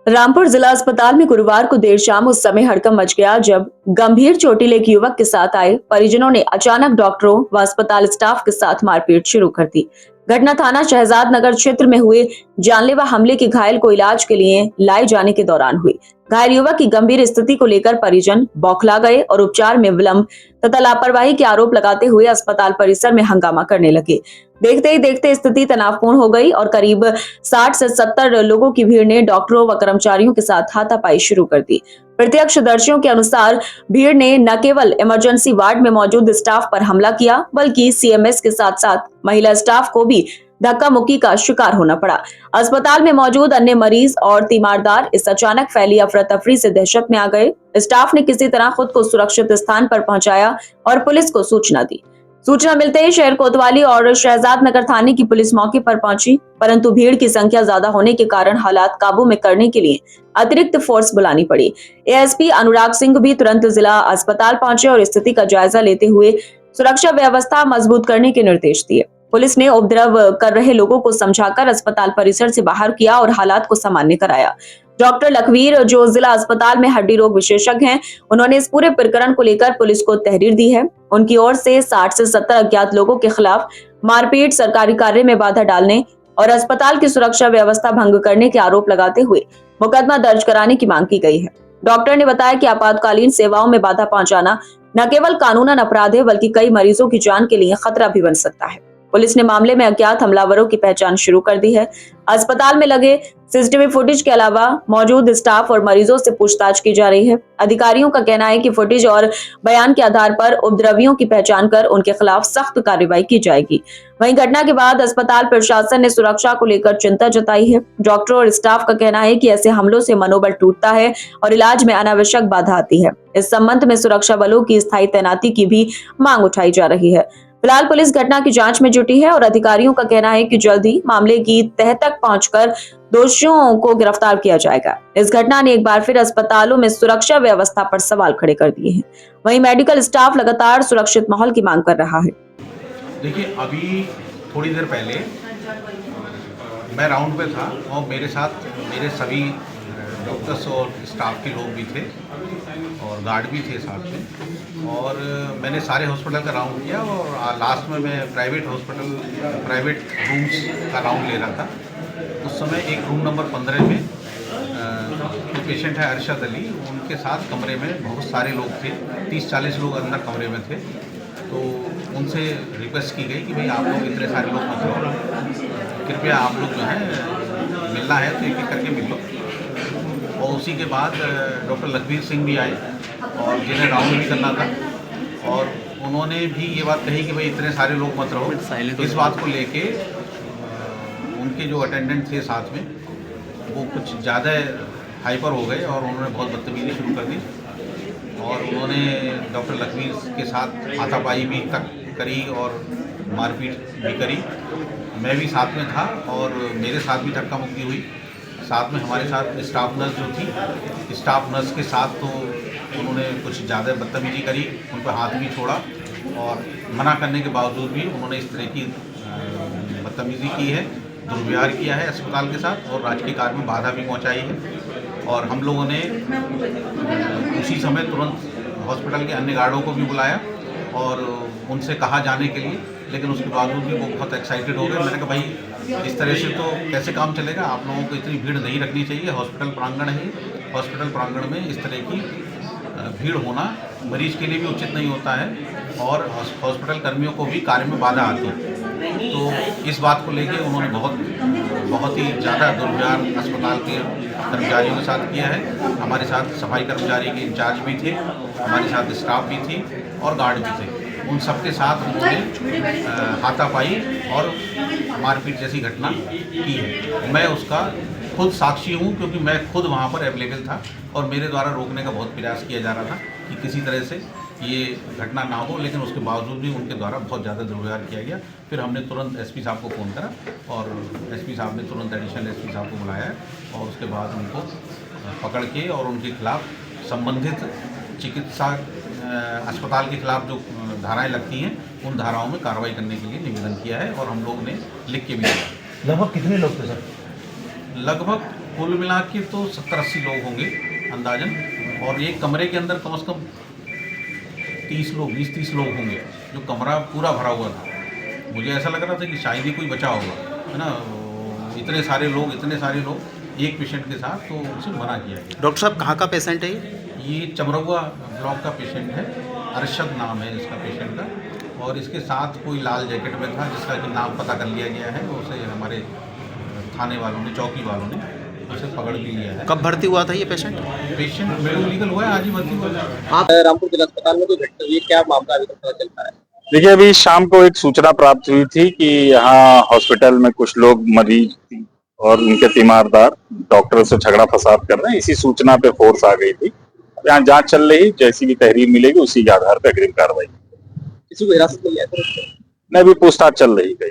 रामपुर जिला अस्पताल में गुरुवार को देर शाम उस समय हड़कंप मच गया जब गंभीर चोटिल एक युवक के साथ आए परिजनों ने अचानक डॉक्टरों व अस्पताल स्टाफ के साथ मारपीट शुरू कर दी। घटना थाना शहजाद नगर क्षेत्र में हुए जानलेवा हमले के घायल को इलाज के लिए लाए जाने के दौरान हुई। घायल युवक की गंभीर स्थिति को लेकर परिजन बौखला गए और उपचार में विलंब तथा लापरवाही के आरोप लगाते हुए अस्पताल परिसर में हंगामा करने लगे। देखते ही देखते स्थिति तनावपूर्ण हो गई और करीब 60 से 70 लोगों की भीड़ ने डॉक्टरों व कर्मचारियों के साथ हाथापाई शुरू कर दी। प्रत्यक्षदर्शियों के अनुसार भीड़ ने न केवल इमरजेंसी वार्ड में मौजूद स्टाफ पर हमला किया बल्कि सीएमएस के साथ साथ महिला स्टाफ को भी धक्का मुक्की का शिकार होना पड़ा। अस्पताल में मौजूद अन्य मरीज और तीमारदार इस अचानक फैली अफरा तफरी से दहशत में आ गए। स्टाफ ने किसी तरह खुद को सुरक्षित स्थान पर पहुंचाया और पुलिस को सूचना दी। सूचना मिलते ही शहर कोतवाली और शहजाद नगर थाने की पुलिस मौके पर पहुंची, परंतु भीड़ की संख्या ज्यादा होने के कारण हालात काबू में करने के लिए अतिरिक्त फोर्स बुलानी पड़ी। एएसपी अनुराग सिंह भी तुरंत जिला अस्पताल पहुंचे और स्थिति का जायजा लेते हुए सुरक्षा व्यवस्था मजबूत करने के निर्देश दिए। पुलिस ने उपद्रव कर रहे लोगों को समझाकर अस्पताल परिसर से बाहर किया और हालात को सामान्य कराया। डॉक्टर लखवीर, जो जिला अस्पताल में हड्डी रोग विशेषज्ञ हैं, उन्होंने इस पूरे प्रकरण को लेकर पुलिस को तहरीर दी है। उनकी ओर से 60 से 70 अज्ञात लोगों के खिलाफ मारपीट, सरकारी कार्य में बाधा डालने और अस्पताल की सुरक्षा व्यवस्था भंग करने के आरोप लगाते हुए मुकदमा दर्ज कराने की मांग की गई है। डॉक्टर ने बताया कि आपातकालीन सेवाओं में बाधा पहुंचाना न केवल कानूनन अपराध है बल्कि कई मरीजों की जान के लिए खतरा भी बन सकता है। पुलिस ने मामले में अज्ञात हमलावरों की पहचान शुरू कर दी है। अस्पताल में लगे सीसीटीवी फुटेज के अलावा मौजूद स्टाफ और मरीजों से पूछताछ की जा रही है। अधिकारियों का कहना है कि फुटेज और बयान के आधार पर उपद्रवियों की पहचान कर उनके खिलाफ सख्त कार्रवाई की जाएगी। वहीं घटना के बाद अस्पताल प्रशासन ने सुरक्षा को लेकर चिंता जताई है। डॉक्टरों और स्टाफ का कहना है कि ऐसे हमलों से मनोबल टूटता है और इलाज में अनावश्यक बाधा आती है। इस संबंध में सुरक्षा बलों की स्थायी तैनाती की भी मांग उठाई जा रही है। फिलहाल पुलिस घटना की जांच में जुटी है और अधिकारियों का कहना है कि जल्द ही मामले की तह तक पहुंचकर दोषियों को गिरफ्तार किया जाएगा। इस घटना ने एक बार फिर अस्पतालों में सुरक्षा व्यवस्था पर सवाल खड़े कर दिए हैं। वहीं मेडिकल स्टाफ लगातार सुरक्षित माहौल की मांग कर रहा है। देखिए, अभी थोड़ी देर पहले मैं राउंड पे था और मेरे साथ मेरे सभी डॉक्टर्स और स्टाफ के लोग भी थे और गार्ड भी थे साथ में, और मैंने सारे हॉस्पिटल का राउंड किया और लास्ट में मैं प्राइवेट रूम्स का राउंड ले रहा था। उस समय एक रूम नंबर 15 में जो पेशेंट है अरशद अली, उनके साथ कमरे में बहुत सारे लोग थे, 30-40 लोग अंदर कमरे में थे। तो उनसे रिक्वेस्ट की गई कि भाई आप लोग इतने सारे लोग मत रहो, कृपया आप लोग जो है मिलना है तो एक एक करके मिल लो। और उसी के बाद डॉक्टर लखवीर सिंह भी आए और जिन्हें राउंड भी करना था, और उन्होंने भी ये बात कही कि भाई इतने सारे लोग मत रहो। तो इस बात को लेके उनके जो अटेंडेंट थे साथ में वो कुछ ज़्यादा हाइपर हो गए और उन्होंने बहुत बदतमीजी शुरू कर दी और उन्होंने डॉक्टर लखवीर के साथ हाथापाई भी तक करी और मारपीट भी करी। मैं भी साथ में था और मेरे साथ भी धक्का मुक्की हुई। साथ में हमारे साथ स्टाफ नर्स जो थी, स्टाफ नर्स के साथ तो उन्होंने कुछ ज़्यादा बदतमीजी करी, उन पर हाथ भी छोड़ा और मना करने के बावजूद भी उन्होंने इस तरह की बदतमीजी की है, दुर्व्यवहार किया है अस्पताल के साथ और राजकीय कार्य में बाधा भी पहुंचाई है। और हम लोगों ने उसी समय तुरंत हॉस्पिटल के अन्य गार्डों को भी बुलाया और उनसे कहा जाने के लिए, लेकिन उसके बावजूद भी वो बहुत एक्साइटेड हो गए। मैंने कहा भाई इस तरह से तो कैसे काम चलेगा, आप लोगों को इतनी भीड़ नहीं रखनी चाहिए, हॉस्पिटल प्रांगण है, हॉस्पिटल प्रांगण में इस तरह की भीड़ होना मरीज के लिए भी उचित नहीं होता है और हॉस्पिटल कर्मियों को भी कार्य में बाधा आती है। तो इस बात को लेके उन्होंने बहुत ही ज़्यादा दुर्व्यवहार अस्पताल के कर्मचारियों के साथ किया है। हमारे साथ सफाई कर्मचारी के इंचार्ज भी थे, हमारे साथ स्टाफ भी थी और गार्ड भी थे। उन सबके साथ उन्होंने हाथापाई और मारपीट जैसी घटना की है। मैं उसका खुद साक्षी हूँ क्योंकि मैं खुद वहाँ पर अवेलेबल था और मेरे द्वारा रोकने का बहुत प्रयास किया जा रहा था कि किसी तरह से ये घटना ना हो, लेकिन उसके बावजूद भी उनके द्वारा बहुत ज़्यादा दुर्व्यवहार किया गया। फिर हमने तुरंत एसपी साहब को फ़ोन करा और एसपी साहब ने तुरंत एडिशनल एसपी साहब को बुलाया और उसके बाद उनको पकड़ के और उनके खिलाफ संबंधित चिकित्सा अस्पताल के खिलाफ जो धाराएं लगती हैं उन धाराओं में कार्रवाई करने के लिए निवेदन किया है और हम लोग ने लिख के भी दिया। लगभग कितने लोग थे सर? लगभग कुल मिला के तो 70-80 लोग होंगे अंदाजन, और एक कमरे के अंदर कम से कम 30 लोग, 20-30 लोग होंगे, जो कमरा पूरा भरा हुआ था। मुझे ऐसा लग रहा था कि शायद ही कोई बचा होगा, है ना। इतने सारे लोग एक पेशेंट के साथ, तो उसे मना किया गया। डॉक्टर साहब कहाँ का पेशेंट है ये चमरौआ ब्लॉक का पेशेंट है, अरशद नाम है इसका पेशेंट का, और इसके साथ कोई लाल जैकेट में था जिसका कि नाम पता कर लिया गया है। उसे हमारे थाने वालों ने, चौकी वालों ने उसे पकड़ भी लिया है। कब भर्ती हुआ था ये पेशेंट? पेशेंट लीगल हुआ है, आज ही भर्ती हुआ है। आप रामपुर जिला अस्पताल में कोई घटना हुई है, क्या मामला अभी तक पता चलता है? देखिए, अभी शाम को एक सूचना प्राप्त हुई थी कि यहाँ हॉस्पिटल में कुछ लोग मरीज और उनके तीमारदार डॉक्टर से झगड़ा फसाद कर रहे हैं। इसी सूचना पे फोर्स आ गई थी। अब यहाँ जांच चल रही, जैसी भी तहरीर मिलेगी उसी के आधार पर अग्रिम कार्रवाई। किसी को हिरासत में लिया है? नहीं, अभी पूछताछ चल रही है।